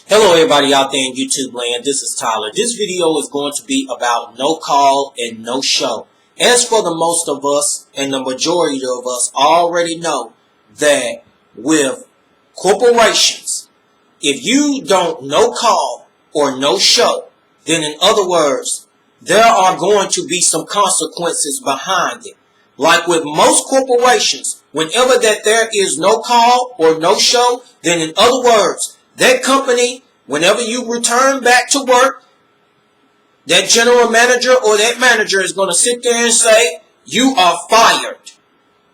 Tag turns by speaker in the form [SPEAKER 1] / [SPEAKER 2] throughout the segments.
[SPEAKER 1] Hello everybody out there in YouTube land, this is Tyler. This video is going to be about no call and no show. As for the most of us and the majority of us already know that with corporations, if you don't no call or no show, then in other words, there are going to be some consequences behind it. Like with most corporations, whenever that there is no call or no show, then in other words, that company, whenever you return back to work, that general manager or that manager is going to sit there and say, you are fired.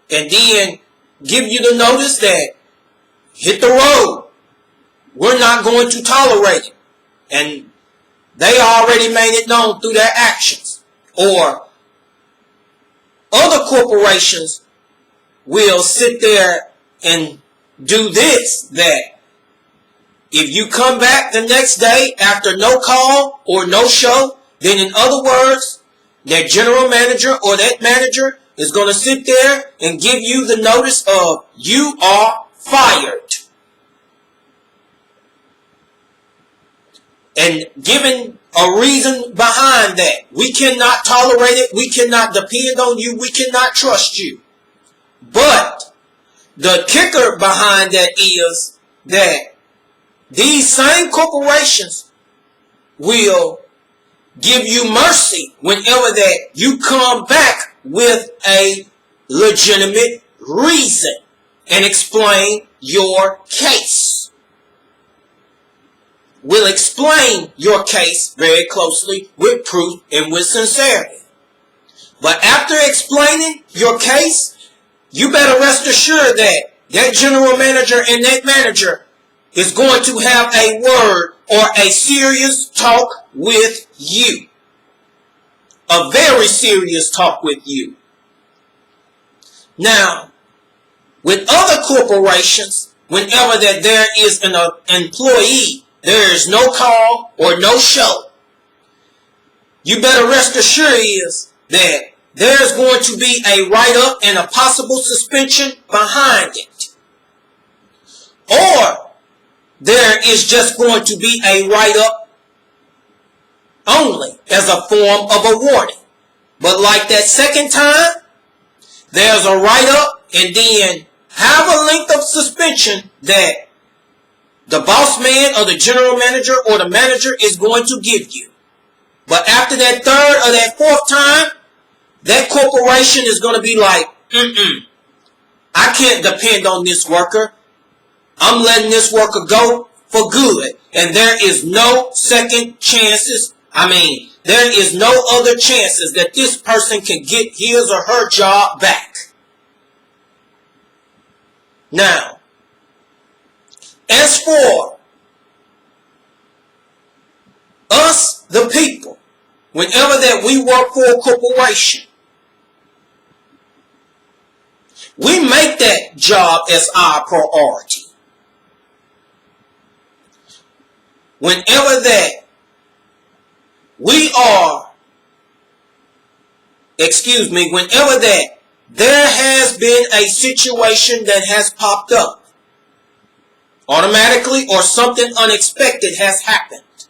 [SPEAKER 1] And then give you the notice that hit the road. We're not going to tolerate it. And they already made it known through their actions. Or other corporations will sit there and do this, that if you come back the next day after no call or no show, then in other words, that general manager or that manager is going to sit there and give you the notice of you are fired. And given a reason behind that, we cannot tolerate it, we cannot depend on you, we cannot trust you. But the kicker behind that is that these same corporations will give you mercy whenever that you come back with a legitimate reason and explain your case. We'll explain your case very closely with proof and with sincerity. But after explaining your case, you better rest assured that that general manager and that manager is going to have a word or a serious talk with you. A very serious talk with you. Now, with other corporations, whenever that there is an employee, there is no call or no show, you better rest assured is that there's going to be a write-up and a possible suspension behind it. Or there is just going to be a write-up only as a form of a warning. But like that second time, there's a write-up and then have a length of suspension that the boss man or the general manager or the manager is going to give you. But after that third or that fourth time, that corporation is going to be like, I can't depend on this worker. I'm letting this worker go for good. And there is no second chances. There is no other chances that this person can get his or her job back. Now, as for us, the people, whenever that we work for a corporation, we make that job as our priority. Whenever that whenever that there has been a situation that has popped up, automatically or something unexpected has happened,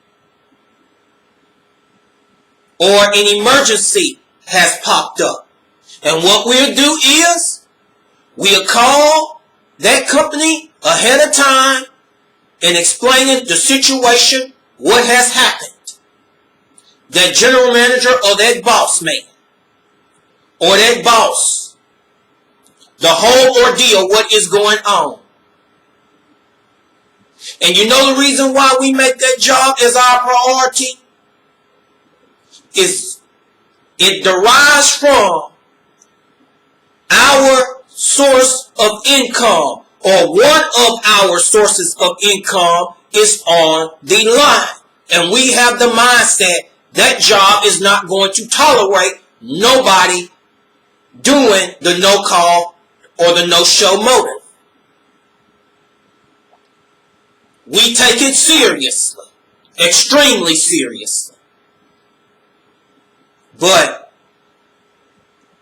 [SPEAKER 1] or an emergency has popped up, and what we'll do is we'll call that company ahead of time and explaining the situation, what has happened. That general manager or that boss man or that boss, the whole ordeal, what is going on. And you know the reason why we make that job as our priority? Is it derives from our source of income, or one of our sources of income is on the line. And we have the mindset that job is not going to tolerate nobody doing the no call or the no show motive. We take it seriously, extremely seriously. But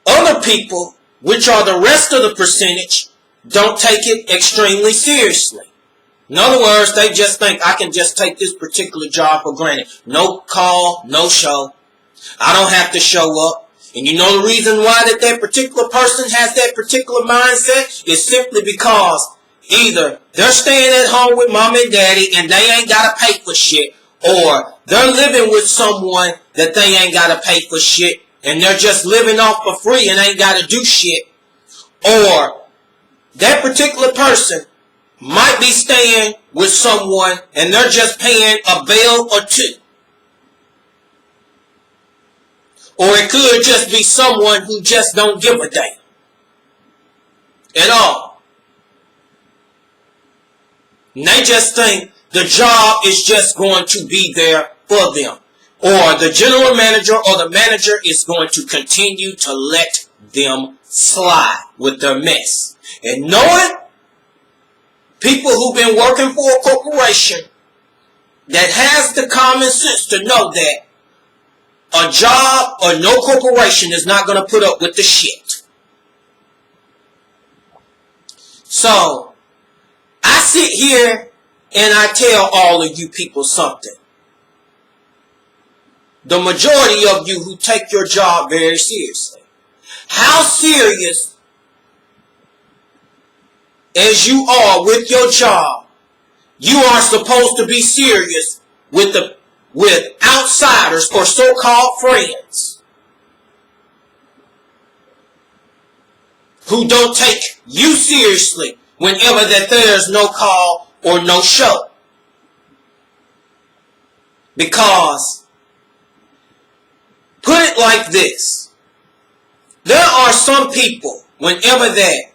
[SPEAKER 1] other people, which are the rest of the percentage, don't take it extremely seriously. In other words, they just think I can just take this particular job for granted. No call, no show. I don't have to show up. And you know the reason why that particular person has that particular mindset is simply because either they're staying at home with mom and daddy and they ain't got to pay for shit, or they're living with someone that they ain't got to pay for shit and they're just living off for free and ain't got to do shit, or that particular person might be staying with someone and they're just paying a bill or two. Or it could just be someone who just don't give a damn at all. And they just think the job is just going to be there for them. Or the general manager or the manager is going to continue to let them slide with their mess. And knowing people who've been working for a corporation that has the common sense to know that a job or no corporation is not going to put up with the shit. So, I sit here and I tell all of you people something. The majority of you who take your job very seriously. How serious as you are with your job, you are supposed to be serious with outsiders or so-called friends who don't take you seriously whenever that there's no call or no show. Because, put it like this, there are some people whenever that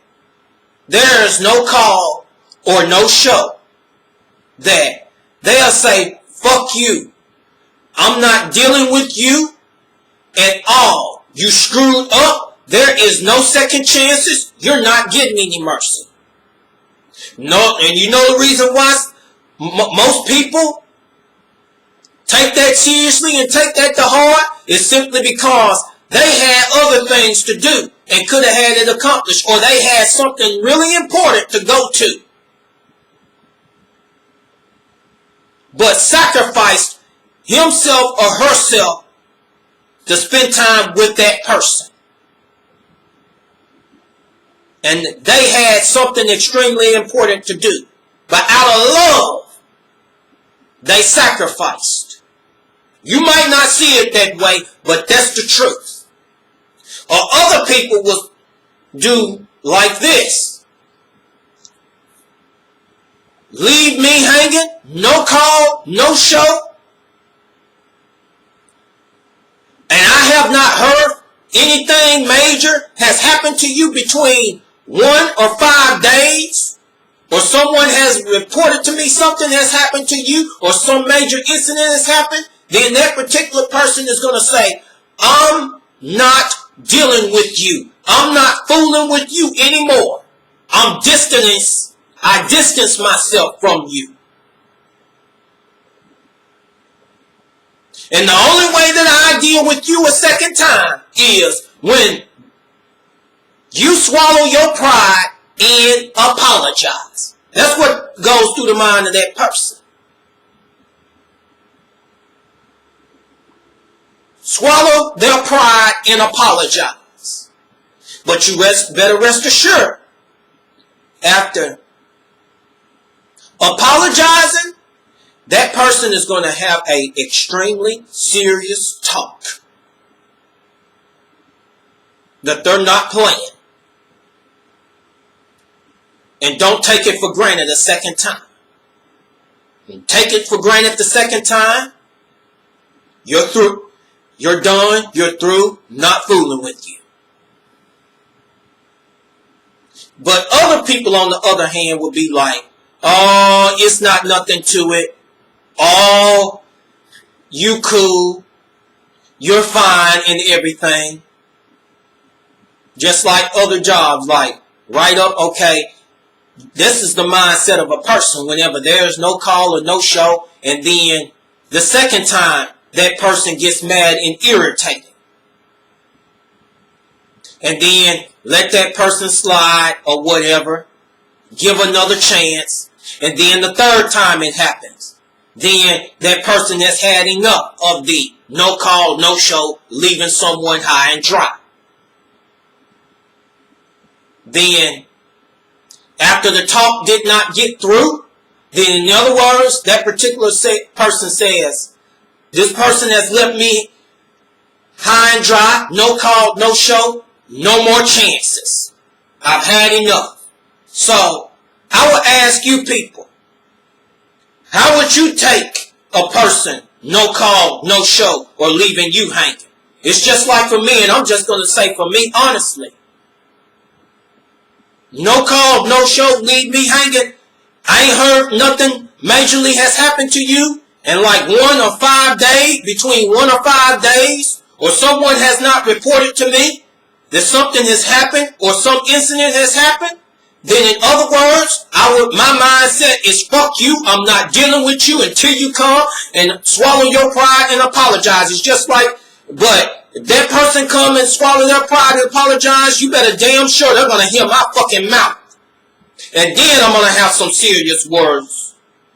[SPEAKER 1] there's no call or no show that they'll say, fuck you. I'm not dealing with you at all. You screwed up. There is no second chances. You're not getting any mercy. No, and you know the reason why most people take that seriously and take that to heart is simply because they had other things to do and could have had it accomplished, or they had something really important to go to, but sacrificed himself or herself to spend time with that person. And they had something extremely important to do. But out of love, they sacrificed. You might not see it that way, but that's the truth. Or other people will do like this. Leave me hanging, no call, no show. And I have not heard anything major has happened to you between 1 or 5 days, or someone has reported to me something has happened to you, or some major incident has happened, then that particular person is going to say, I'm not dealing with you. I'm not fooling with you anymore. I distance myself from you. And the only way that I deal with you a second time is when you swallow your pride and apologize. That's what goes through the mind of that person. Swallow their pride and apologize. But you better rest assured, after apologizing, that person is going to have an extremely serious talk that they're not playing. And don't take it for granted a second time. And take it for granted the second time, you're through. You're done. You're through. Not fooling with you. But other people, on the other hand, will be like, oh, it's not nothing to it. Oh, you cool. You're fine and everything. Just like other jobs, like, right up, okay, this is the mindset of a person whenever there's no call or no show, and then the second time that person gets mad and irritated. And then let that person slide or whatever. Give another chance. And then the third time it happens, then that person has had enough of the no call, no show, leaving someone high and dry. Then, after the talk did not get through, then in other words, that particular person says, this person has left me high and dry, no call, no show, no more chances. I've had enough. So, I would ask you people, how would you take a person, no call, no show, or leaving you hanging? It's just like for me, and I'm just going to say for me, honestly. No call, no show, leave me hanging. I ain't heard nothing majorly has happened to you in like 1 or 5 days, between 1 or 5 days, or someone has not reported to me that something has happened or some incident has happened. Then in other words, my mindset is fuck you. I'm not dealing with you until you come and swallow your pride and apologize. It's just like, but if that person come and swallow their pride and apologize, you better damn sure they're going to hear my fucking mouth. And then I'm going to have some serious words.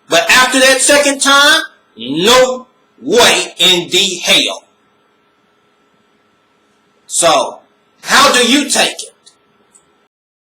[SPEAKER 1] But after that second time, no way in the hell. So, how do you take it?